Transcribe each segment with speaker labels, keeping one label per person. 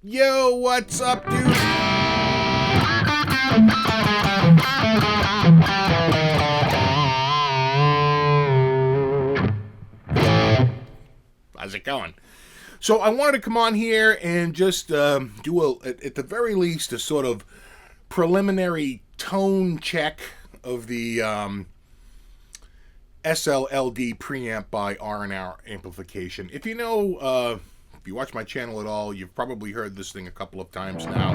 Speaker 1: Yo, what's up, dude? How's it going? So I wanted to come on here and just do at the very least, a sort of preliminary tone check of the SLLD preamp by R&R Amplification. If you know, if you watch my channel at all, you've probably heard this thing a couple of times now.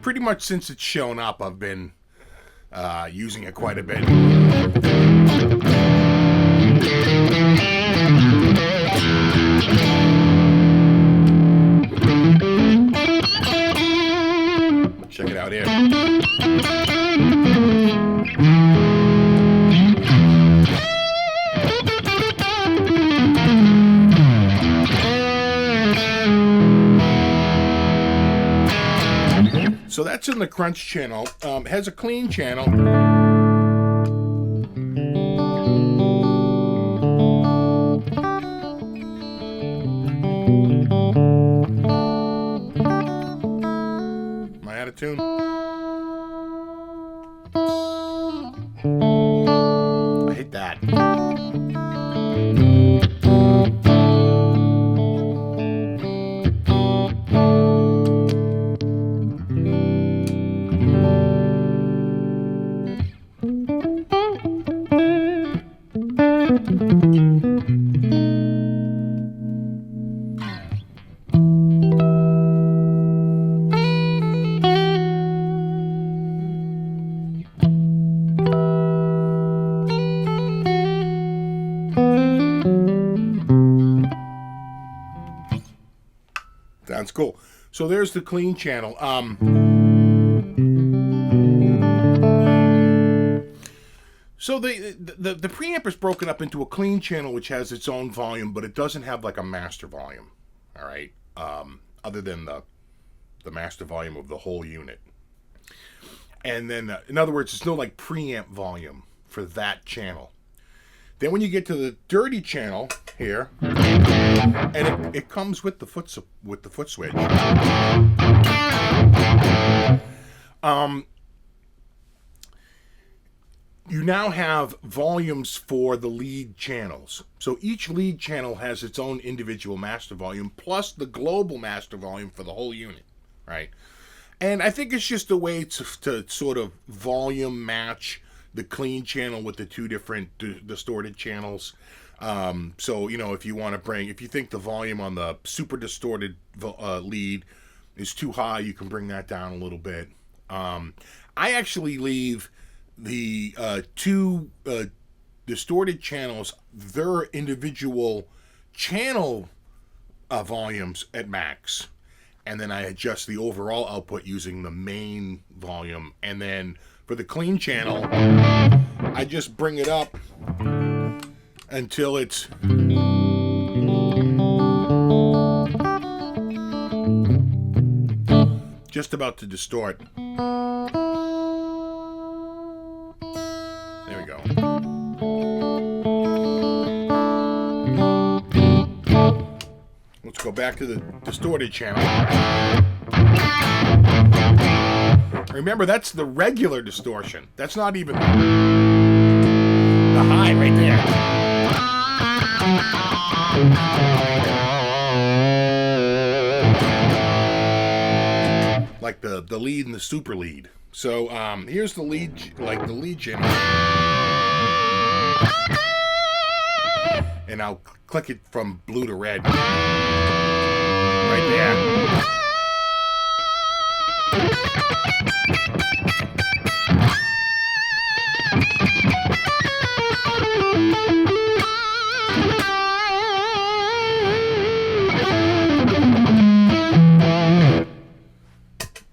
Speaker 1: Pretty much since it's shown up, I've been using it quite a bit. Check it out here. So that's in the crunch channel. It has a clean channel. Am I out of tune? I hate that. Sounds cool. So there's the clean channel. So the preamp is broken up into a clean channel, which has its own volume, but it doesn't have like a master volume. All right, other than the master volume of the whole unit. And then, in other words, there's no like preamp volume for that channel. Then when you get to the dirty channel here, and it comes with the foot switch. You now have volumes for the lead channels. So each lead channel has its own individual master volume, plus the global master volume for the whole unit, right? And I think it's just a way to sort of volume match the clean channel with the two different distorted channels. So, you know, if you think the volume on the super distorted lead is too high, you can bring that down a little bit. I actually leave the two distorted channels, their individual channel volumes at max. And then I adjust the overall output using the main volume. And then for the clean channel, I just bring it up until it's just about to distort. There we go. Let's go back to the distorted channel. Remember, that's the regular distortion. That's not even the high right there. Like the lead and the super lead. So here's the lead, like the lead channel. And I'll click it from blue to red. Right there.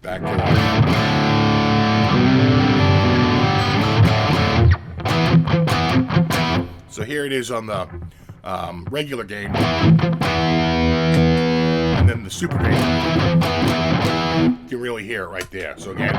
Speaker 1: Back to it. So here it is on the regular gain, and then the super gain. You can really hear it right there. So again.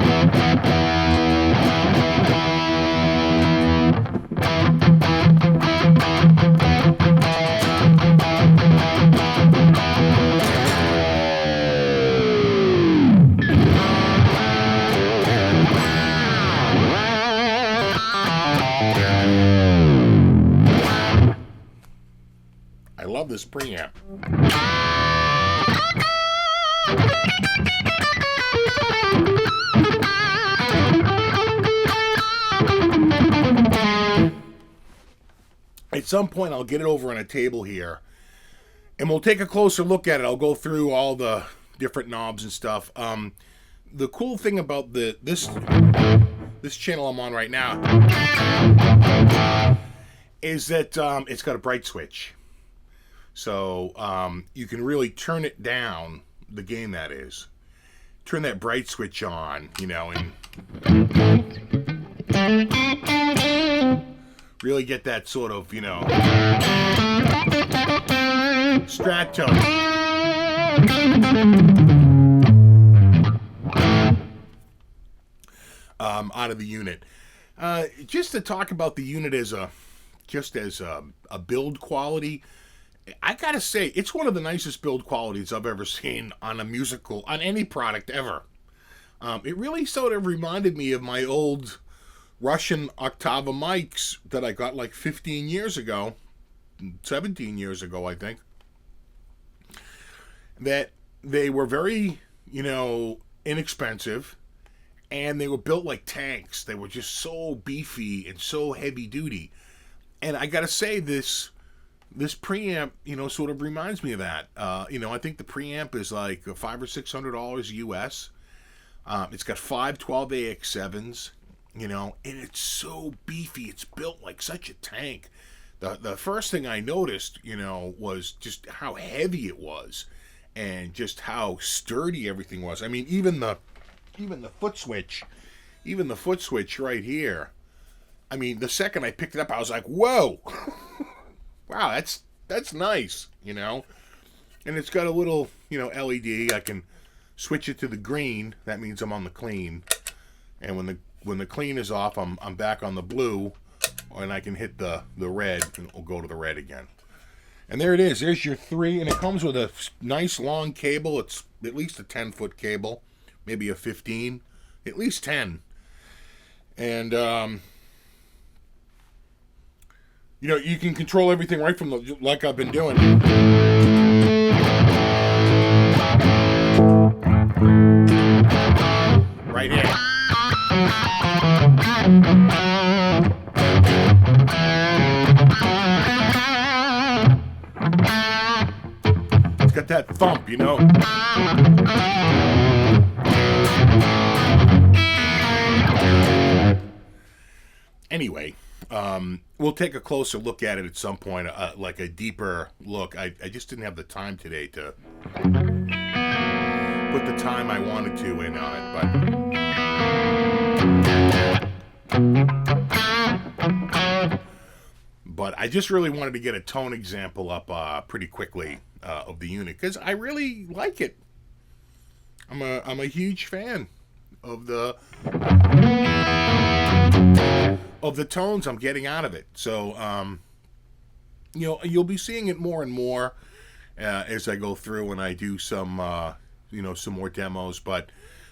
Speaker 1: I love this preamp. At some point, I'll get it over on a table here, and we'll take a closer look at it. I'll go through all the different knobs and stuff. The cool thing about this channel I'm on right now is that it's got a bright switch. So you can really turn it down, the gain that is. Turn that bright switch on, you know, and really get that sort of, you know, strat tone. Out of the unit. Just to talk about the unit as a build quality, I gotta say, it's one of the nicest build qualities I've ever seen on on any product ever. It really sort of reminded me of my old Russian Octava mics that I got like 15 years ago, 17 years ago, I think. That they were very, you know, inexpensive, and they were built like tanks. They were just so beefy and so heavy duty. And I gotta say, this preamp, you know, sort of reminds me of that. You know, I think the preamp is like $500 or $600 US. It's got 5 12AX7s, you know, and it's so beefy. It's built like such a tank. The first thing I noticed, you know, was just how heavy it was, and just how sturdy everything was. I mean, even the foot switch right here. I mean, the second I picked it up, I was like, whoa. Wow, that's nice, you know. And it's got a little, you know, LED. I can switch it to the green. That means I'm on the clean. And when the clean is off, I'm back on the blue, and I can hit the red, and it'll go to the red again. And there it is. There's your 3, and it comes with a nice long cable. It's at least a 10-foot cable, maybe a 15, at least 10. And you know, you can control everything right from like I've been doing. Right here. It's got that thump, you know. Anyway, we'll take a closer look at it at some point, like a deeper look. I just didn't have the time today to put the time I wanted to in on it, but I just really wanted to get a tone example up pretty quickly of the unit, because I really like it. I'm a huge fan of the tones I'm getting out of it. So, you know, you'll be seeing it more and more as I go through and I do some, you know, some more demos. But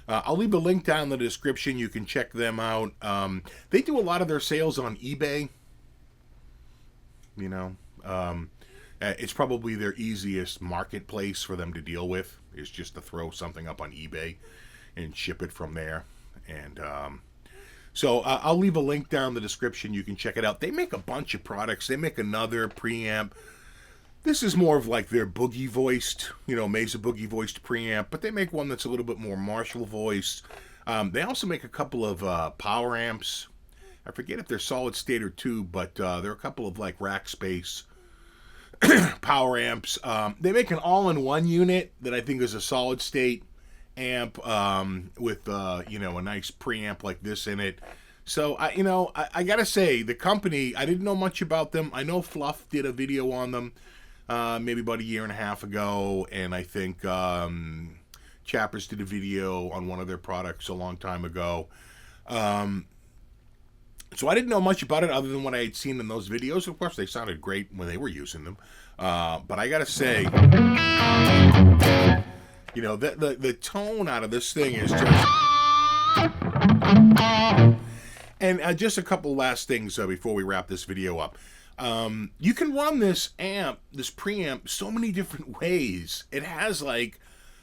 Speaker 1: I'll leave a link down in the description. You can check them out. They do a lot of their sales on eBay. You know, it's probably their easiest marketplace for them to deal with, is just to throw something up on eBay and ship it from there. And so I'll leave a link down in the description. You can check it out. They make a bunch of products. They make another preamp. This is more of like their boogie voiced, you know, Mesa boogie voiced preamp, but they make one that's a little bit more Marshall voiced. They also make a couple of power amps. I forget if they're solid state or tube, but they're a couple of like rack space power amps. They make an all-in-one unit that I think is a solid state amp with you know, a nice preamp like this in it. So you know, I gotta say, the company, I didn't know much about them. I know Fluff did a video on them maybe about a year and a half ago, and I think Chappers did a video on one of their products a long time ago. So I didn't know much about it other than what I had seen in those videos. Of course, they sounded great when they were using them, but I gotta say, you know, the tone out of this thing is just... And just a couple last things before we wrap this video up. You can run this preamp, so many different ways. It has like,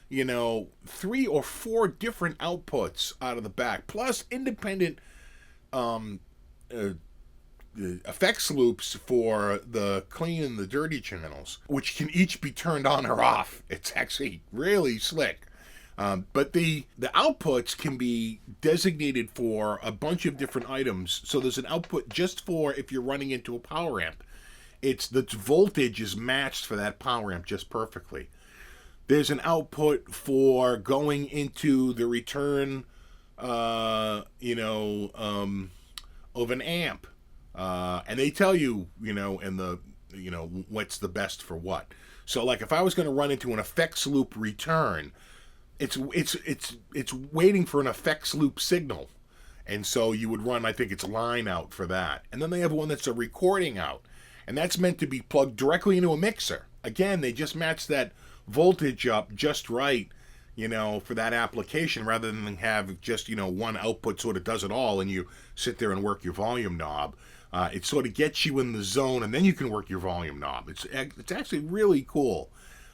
Speaker 1: 3 or 4 different outputs out of the back, plus independent effects loops for the clean and the dirty channels, which can each be turned on or off. It's actually really slick. But the outputs can be designated for a bunch of different items. So there's an output just for if you're running into a power amp. The voltage is matched for that power amp just perfectly. There's an output for going into the return, of an amp. And they tell you, what's the best for what. So like if I was going to run into an effects loop return, it's waiting for an effects loop signal. And so you would run, I think it's line out for that. And then they have one that's a recording out. And that's meant to be plugged directly into a mixer. Again, they just match that voltage up just right, for that application, rather than have just, one output sort of does it all and you sit there and work your volume knob. It sort of gets you in the zone, and then you can work your volume knob. It's actually really cool.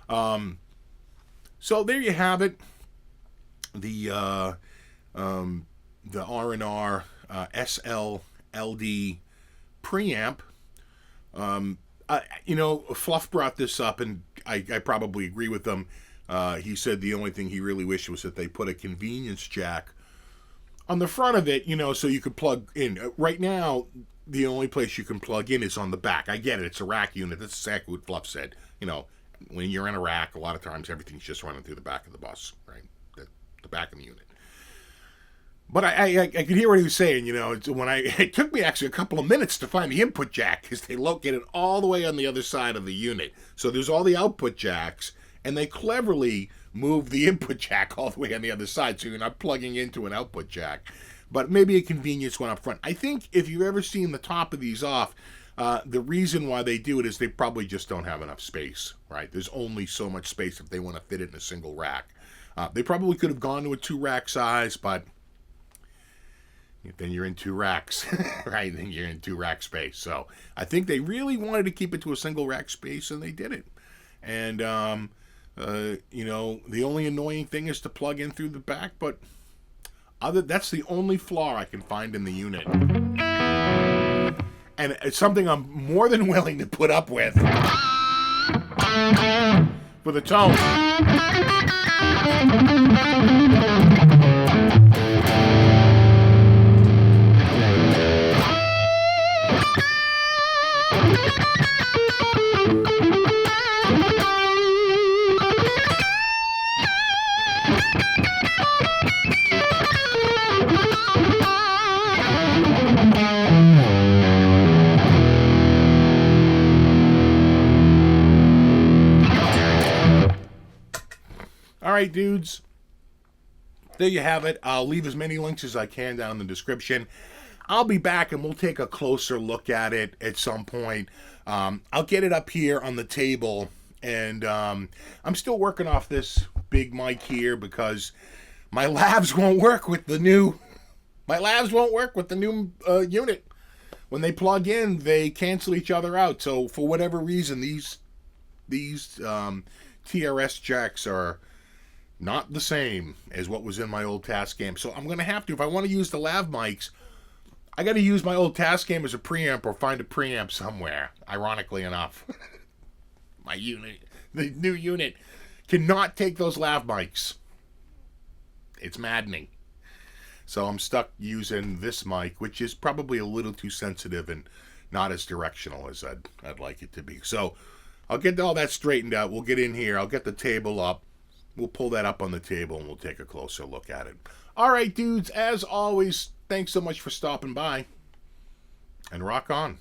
Speaker 1: So there you have it. The R&R SLLD preamp. Fluff brought this up, and I probably agree with them. He said the only thing he really wished was that they put a convenience jack on the front of it, so you could plug in. Right now, the only place you can plug in is on the back. I get it. It's a rack unit. That's exactly what Fluff said. When you're in a rack, a lot of times everything's just running through the back of the bus, right? The back of the unit. But I could hear what he was saying, it took me actually a couple of minutes to find the input jack, because they located all the way on the other side of the unit. So there's all the output jacks, and they cleverly moved the input jack all the way on the other side, so you're not plugging into an output jack. But maybe a convenience one up front. I think if you've ever seen the top of these off, the reason why they do it is they probably just don't have enough space, right? There's only so much space if they want to fit it in a single rack. They probably could have gone to a 2-rack size, but then you're in 2 racks, right? Then you're in 2-rack space. So I think they really wanted to keep it to a single rack space, and they did it. And, the only annoying thing is to plug in through the back, but that's the only flaw I can find in the unit. And it's something I'm more than willing to put up with. For the tone. All right, dudes. There you have it. I'll leave as many links as I can down in the description. I'll be back and we'll take a closer look at it at some point. I'll get it up here on the table, and I'm still working off this big mic here because my lavs won't work with the new unit. When they plug in, they cancel each other out. So for whatever reason, these TRS jacks are not the same as what was in my old Tascam. So I'm going to have to, if I want to use the lav mics, I got to use my old Tascam as a preamp or find a preamp somewhere, ironically enough. My unit, the new unit, cannot take those lav mics. It's maddening. So I'm stuck using this mic, which is probably a little too sensitive and not as directional as I'd like it to be. So I'll get all that straightened out. We'll get in here. I'll get the table up. We'll pull that up on the table and we'll take a closer look at it. All right, dudes, as always, thanks so much for stopping by. And rock on.